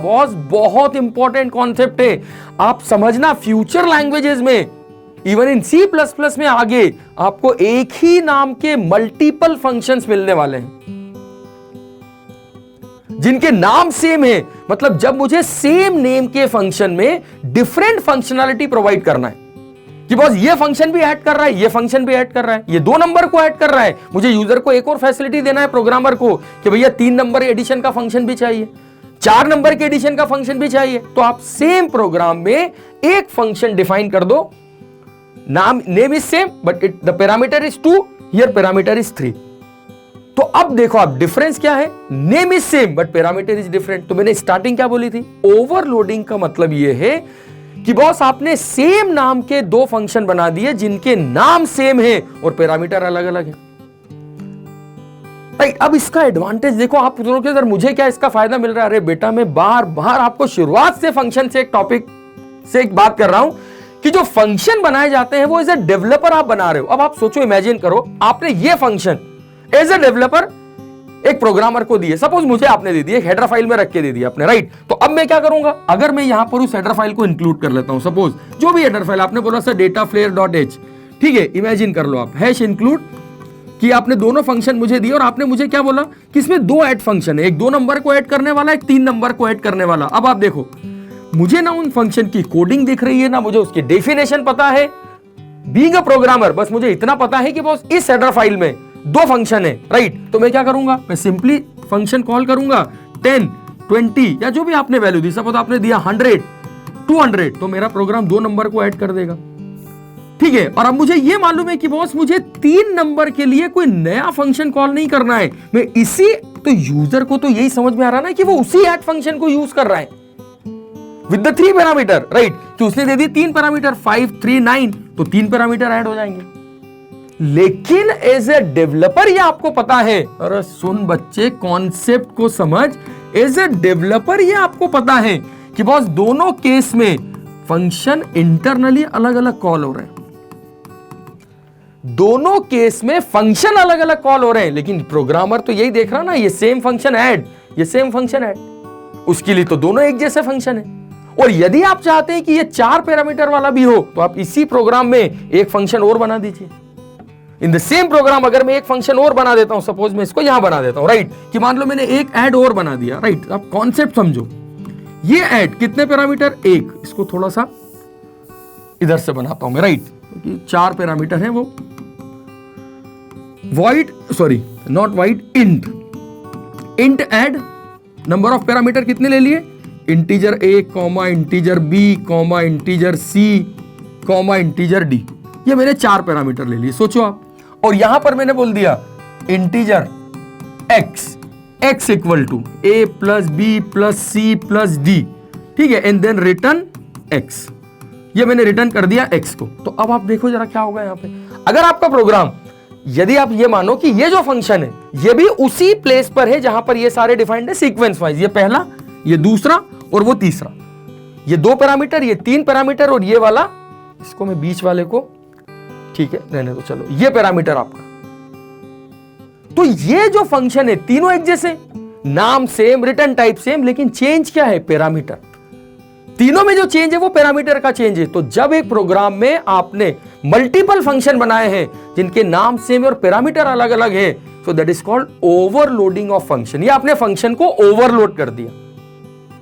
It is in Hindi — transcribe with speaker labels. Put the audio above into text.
Speaker 1: बॉस, बहुत इंपॉर्टेंट कॉन्सेप्ट है। आप समझना, फ्यूचर लैंग्वेजेस में, इवन इन C++ में आगे आपको एक ही नाम के मल्टीपल फंक्शंस मिलने वाले हैं जिनके नाम सेम है। मतलब जब मुझे सेम नेम के फंक्शन में डिफरेंट फंक्शनैलिटी प्रोवाइड करना है कि बॉस ये फंक्शन भी ऐड कर रहा है, ये फंक्शन भी ऐड कर रहा है, ये 2 नंबर को ऐड कर रहा है, मुझे यूजर को एक और फैसिलिटी देना है प्रोग्रामर को कि भैया 3 नंबर एडिशन का फंक्शन भी चाहिए, 4 नंबर के एडिशन का फंक्शन भी चाहिए। तो आप सेम प्रोग्राम में एक फंक्शन डिफाइन कर दो, name is same but the parameter is 2, here parameter is 3। तो अब देखो आप डिफरेंस क्या है, name is same but parameter is different. तो मैंने स्टार्टिंग क्या बोली थी, ओवरलोडिंग का मतलब यह है कि बॉस आपने सेम नाम के 2 फंक्शन बना दिए जिनके नाम सेम है और पैरामीटर अलग अलग है। राइट, अब इसका एडवांटेज देखो आप दोनों के, सर मुझे क्या इसका फायदा मिल रहा है। अरे बेटा, मैं बार बार आपको शुरुआत से फंक्शन से एक टॉपिक से एक बात कर रहा हूं कि जो फंक्शन बनाए जाते हैं वो एज ए डेवलपर आप बना रहे हो। अब आप सोचो, इमेजिन करो, आपने ये फंक्शन एज ए डेवलपर एक प्रोग्रामर को दिए, सपोज मुझे आपने दे दिए, एक हेडर फाइल में रख के दे दिया आपने, राइट। तो अब मैं क्या करूंगा, अगर मैं यहां पर उस हेडर फाइल को इंक्लूड कर लेता हूं, सपोज जो भी हेडर फाइल आपने बोला सर dataflare.h, ठीक है, इमेजिन कर लो आप हैश इंक्लूड कि आपने दोनों फंक्शन मुझे दिए और आपने मुझे क्या बोला कि इसमें 2 ऐड फंक्शन है, एक 2 नंबर को ऐड करने वाला, एक 3 नंबर को ऐड करने वाला। अब आप देखो, मुझे ना उन फंक्शन की कोडिंग दिख रही है, ना मुझे उसकी डेफिनेशन पता है। बीइंग अ प्रोग्रामर बस मुझे इतना पता है कि बॉस इस हेडर फाइल में 2 फंक्शन है, राइट। तो मैं क्या करूंगा, मैं सिंपली फंक्शन कॉल करूंगा 10, 20 या जो भी आपने वैल्यू दी, सपोज आपने दिया 100, 200, तो मेरा प्रोग्राम 2 नंबर को ऐड कर देगा, ठीक है। और अब मुझे यह मालूम है कि बॉस मुझे 3 नंबर के लिए कोई नया फंक्शन कॉल नहीं करना है, मैं इसी, तो यूजर को तो यही समझ में आ रहा ना कि वो उसी ऐड फंक्शन को यूज कर रहा है विद द 3 पैरामीटर, राइट। कि उसने दे दी 3 पैरामीटर 5, 3, 9, तो 3 पैरामीटर ऐड हो जाएंगे। लेकिन एज ए डेवलपर ये आपको पता है, अरे सुन बच्चे, कॉन्सेप्ट को समझ, एज ए डेवलपर ये आपको पता है कि बॉस दोनों केस में फंक्शन इंटरनली अलग अलग कॉल हो रहे हैं, दोनों केस में फंक्शन अलग अलग कॉल हो रहे हैं, लेकिन प्रोग्रामर तो यही देख रहा ना, ये सेम फंक्शन ऐड, ये सेम फंक्शन ऐड, उसके लिए तो दोनों एक जैसे फंक्शन है। और यदि आप चाहते हैं कि ये 4 पैरामीटर वाला भी हो, तो आप इसी प्रोग्राम में एक फंक्शन और बना दीजिए। इन द सेम प्रोग्राम अगर मैं एक फंक्शन और बना देता हूं, सपोज मैं इसको यहां बना देता हूं, राइट, कि मान लो मैंने एक ऐड और बना दिया, राइट। आप कॉन्सेप्ट समझो, ये ऐड कितने पैरामीटर, 1, इसको थोड़ा सा इधर से बनाता हूं मैं, राइट, क्योंकि 4 पैरामीटर हैं वो, void, sorry not void, int add, number of parameter कितने ले लिए, integer a, integer b, integer c, integer d, ये मैंने 4 पैरामीटर ले लिए, सोचो आप। और यहां पर मैंने बोल दिया integer x equal to a plus b plus c plus d, ठीक है, एंड देन रिटर्न x, ये मैंने रिटर्न कर दिया x को। तो अब आप देखो जरा क्या होगा यहां पे, अगर आपका प्रोग्राम, यदि आप ये मानो कि ये जो फंक्शन है ये भी उसी प्लेस पर है जहां पर ये सारे डिफाइंड है सीक्वेंस वाइज, ये पहला, ये दूसरा और वो तीसरा, ये 2 पैरामीटर, ये 3 पैरामीटर और ये वाला, इसको मैं बीच वाले को, ठीक है रहने दो, चलो ये पैरामीटर आपका। तो ये जो फंक्शन है तीनों एक जैसे, नाम सेम, रिटर्न टाइप सेम, लेकिन चेंज क्या है, पैरामीटर। तीनों में जो चेंज है वो पैरामीटर का चेंज है। तो जब एक प्रोग्राम में आपने मल्टीपल फंक्शन बनाए हैं जिनके नाम सेम है और पैरामीटर अलग अलग है, so that is called overloading of function. ये आपने फंक्शन को ओवरलोड कर दिया।